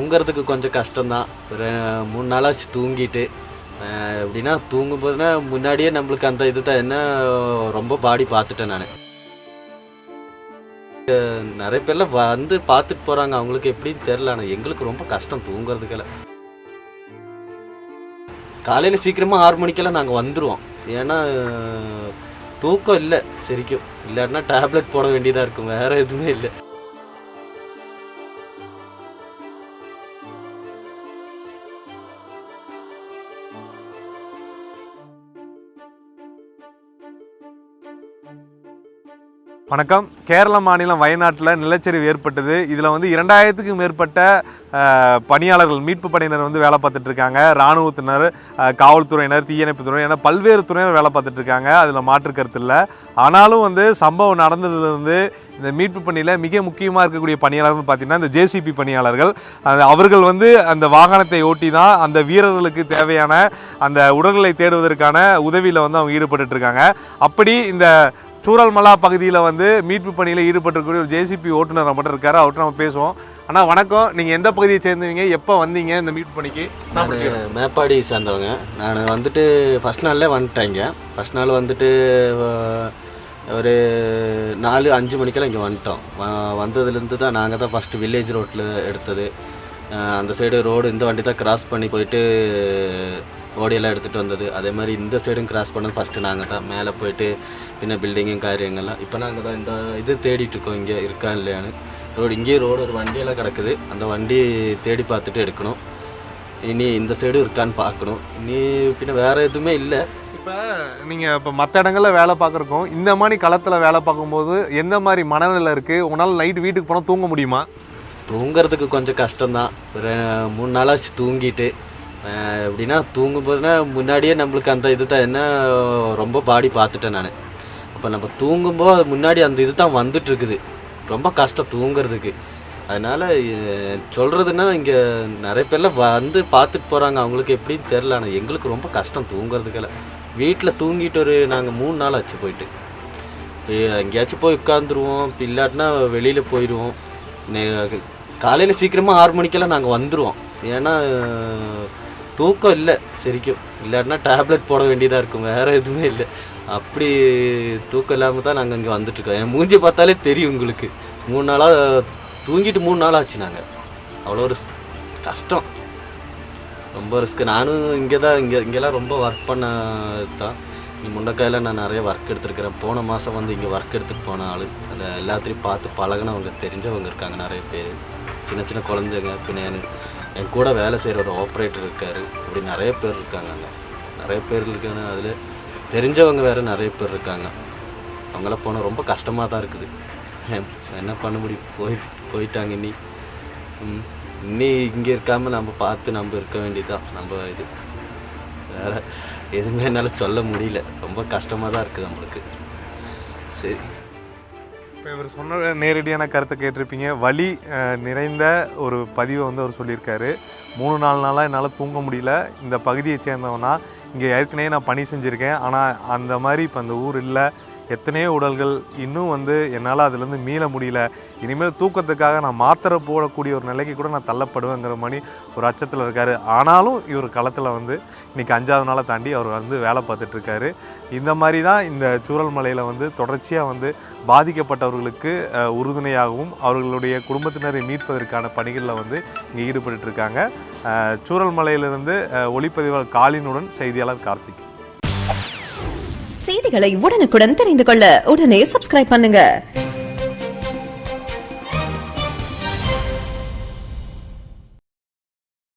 தூங்குறதுக்கு கொஞ்சம் கஷ்டம்தான். ஒரு 3 நாளாச்சு தூங்கிட்டு. எப்படின்னா தூங்கும்போதுனா முன்னாடியே நம்மளுக்கு அந்த இது தான் என்ன ரொம்ப பாடி பார்த்துட்டேன் நான். நிறைய பேர்லாம் வந்து பார்த்துட்டு போகிறாங்க, அவங்களுக்கு எப்படின்னு தெரில. ஆனால் எங்களுக்கு ரொம்ப கஷ்டம் தூங்குறதுக்கெல்லாம். காலையில் சீக்கிரமாக 6 மணிக்கெல்லாம் நாங்கள் வந்துடுவோம். ஏன்னா தூக்கம் இல்லை சரிக்கும். இல்லாட்டினா டேப்லெட் போட வேண்டியதாக இருக்கும், வேறு எதுவுமே இல்லை. வணக்கம். கேரள மாநிலம் வயநாட்டில் நிலச்சரிவு ஏற்பட்டது. இதில் வந்து 2000க்கும் மேற்பட்ட பணியாளர்கள், மீட்பு படையினர் வந்து வேலை பார்த்துட்டு இருக்காங்க. இராணுவத்தினர், காவல்துறையினர், தீயணைப்புத்துறை என பல்வேறு துறையினர் வேலை பார்த்துட்டு இருக்காங்க. அதில் மாற்று கருத்து இல்லை. ஆனாலும் வந்து சம்பவம் நடந்ததுலேருந்து இந்த மீட்பு பணியில் மிக முக்கியமாக இருக்கக்கூடிய பணியாளர்கள் பார்த்திங்கன்னா இந்த ஜேசிபி பணியாளர்கள். அவர்கள் வந்து அந்த வாகனத்தை ஓட்டி தான் அந்த வீரர்களுக்கு தேவையான அந்த உடல்களை தேடுவதற்கான உதவியில் வந்து அவங்க ஈடுபட்டு இருக்காங்க. அப்படி இந்த சூரல்மலா பகுதியில் வந்து மீட்பு பணியில் ஈடுபட்டிருக்கக்கூடிய ஒரு ஜேசிபி ஓட்டுநர் மட்டும் இருக்காரு. அவர்கிட்ட நம்ம பேசுவோம். அண்ணா வணக்கம். நீங்கள் எந்த பகுதியை சேர்ந்தவங்க, எப்போ வந்தீங்க இந்த மீட்பு பணிக்கு? மேப்பாடி சேர்ந்தவங்க. நான் வந்துட்டு ஃபஸ்ட் நாள்லே வந்துட்டேங்க. ஃபஸ்ட் நாள் வந்துட்டு ஒரு 4-5 மணிக்கெல்லாம் இங்கே வந்துட்டோம். வந்ததுலேருந்து தான் நாங்கள் தான் ஃபஸ்ட்டு வில்லேஜ் ரோட்டில் எடுத்தது. அந்த சைடு ரோடு இந்த வண்டி தான் கிராஸ் பண்ணி போயிட்டு ஓடியெல்லாம் எடுத்துகிட்டு வந்தது. அதே மாதிரி இந்த சைடும் கிராஸ் பண்ணது ஃபஸ்ட்டு நாங்கள் தான். மேலே போயிட்டு பின்ன பில்டிங்கும் காரியங்கள்லாம் இப்போ நாங்கள் தான் இந்த இது தேடிட்டுருக்கோம், இங்கே இருக்கா இல்லையான்னு. இங்கேயும் ரோடு ஒரு வண்டியெல்லாம் கிடக்குது. அந்த வண்டி தேடி பார்த்துட்டு எடுக்கணும். இனி இந்த சைடும் இருக்கான்னு பார்க்கணும். இனி பின்ன வேறு எதுவுமே இல்லை. இப்போ நீங்கள் இப்போ மற்ற இடங்களில் வேலை பார்க்குறக்கும் இந்த மாதிரி களத்தில் வேலை பார்க்கும்போது எந்த மாதிரி மனநிலை இருக்குது? உங்களால் நைட்டு வீட்டுக்கு போனால் தூங்க முடியுமா? தூங்குறதுக்கு கொஞ்சம் கஷ்டம்தான். ஒரு 3 நாளாச்சு தூங்கிட்டு. எப்படின்னா தூங்கும்போதுனா முன்னாடியே நம்மளுக்கு அந்த இது தான் என்ன ரொம்ப பாடி பார்த்துட்டேன் நான். அப்போ நம்ம தூங்கும்போது முன்னாடி அந்த இது தான் வந்துட்டுருக்குது. ரொம்ப கஷ்டம் தூங்குறதுக்கு. அதனால் சொல்கிறதுன்னா இங்கே நிறைய பேர்லாம் வந்து பார்த்துட்டு போகிறாங்க, அவங்களுக்கு எப்படின்னு தெரில. ஆனால் எங்களுக்கு ரொம்ப கஷ்டம் தூங்குறதுக்கெல்லாம். வீட்டில் தூங்கிட்டு ஒரு நாங்கள் 3 நாள் ஆச்சு போயிட்டு. எங்கேயாச்சும் போய் உட்காந்துருவோம், இல்லாட்டினா வெளியில் போயிடுவோம். காலையில் சீக்கிரமாக 6 மணிக்கெல்லாம் நாங்கள் வந்துடுவோம். ஏன்னா தூக்கம் இல்லை சரிக்கும். இல்லாட்டினா டேப்லெட் போட வேண்டியதாக இருக்கும், வேறு எதுவுமே இல்லை. அப்படி தூக்கம் இல்லாமல் தான் நாங்கள் இங்கே வந்துட்டுருக்கோம். என் மூஞ்சி பார்த்தாலே தெரியும் உங்களுக்கு. 3 நாளாக தூங்கிட்டு 3 நாள் ஆச்சு. நாங்கள் அவ்வளோ ஒரு கஷ்டம், ரொம்ப ரிஸ்க்கு. நானும் இங்கெல்லாம் ரொம்ப ஒர்க் பண்ண தான். முண்டக்காயில் நான் நிறைய ஒர்க் எடுத்துருக்கிறேன். போன மாதம் வந்து இங்கே ஒர்க் எடுத்துகிட்டு போன ஆள். அந்த எல்லாத்தையும் பார்த்து பழகினவங்க, தெரிஞ்சவங்க இருக்காங்க நிறைய பேர். சின்ன குழந்தைங்க, பின்ன என் கூட வேலை செய்கிற ஒரு ஆப்ரேட்டர் இருக்கார். இப்படி நிறைய பேர் இருக்காங்க. அங்கே நிறைய பேர் இருக்காங்க. அதில் தெரிஞ்சவங்க வேறு நிறைய பேர் இருக்காங்க. அவங்களாம் போனால் ரொம்ப கஷ்டமாக தான் இருக்குது. என்ன பண்ண முடியும்? போயிட்டாங்க. இன்னி இங்கே இருக்காமல் நம்ம பார்த்து நம்ம இருக்க வேண்டியதுதான். நம்ம இது வேறு எதுவுமே என்னால் சொல்ல முடியல. ரொம்ப கஷ்டமாக தான் இருக்குது நம்மளுக்கு. சரி, இப்போ இவர் சொன்ன நேரடியான கருத்தை கேட்டிருப்பீங்க. வலி நிறைந்த ஒரு பதிவை வந்து அவர் சொல்லியிருக்காரு. 3-4 நாளாக என்னால் தூங்க முடியல. இந்த பகுதியை சேர்ந்தவனா இங்கே ஏற்கனவே நான் பணி செஞ்சுருக்கேன். ஆனால் அந்த மாதிரி இப்போ அந்த ஊர் இல்லை. எத்தனையோ உடல்கள் இன்னும் வந்து என்னால் அதுலேருந்து மீள முடியல. இனிமேல் தூக்கத்துக்காக நான் மாத்திரை போடக்கூடிய ஒரு நிலைக்கு கூட நான் தள்ளப்படுவேங்கிற மாதிரி ஒரு அச்சத்தில் இருக்கார். ஆனாலும் இவர் களத்தில் வந்து இன்றைக்கி 5வது நாளை தாண்டி அவர் வந்து வேலை பார்த்துட்ருக்காரு. இந்த மாதிரி தான் இந்த சூரல்மலையில் வந்து தொடர்ச்சியாக வந்து பாதிக்கப்பட்டவர்களுக்கு உறுதுணையாகவும் அவர்களுடைய குடும்பத்தினரை மீட்பதற்கான பணிகளில் வந்து இங்கே ஈடுபட்டுருக்காங்க. சூரல்மலையிலிருந்து ஒளிப்பதிவாளர் காலினுடன் செய்தியாளர் கார்த்திக். செய்திகளை உடனுக்குடன் தெரிந்து கொள்ள உடனே சப்ஸ்கிரைப் பண்ணுங்க.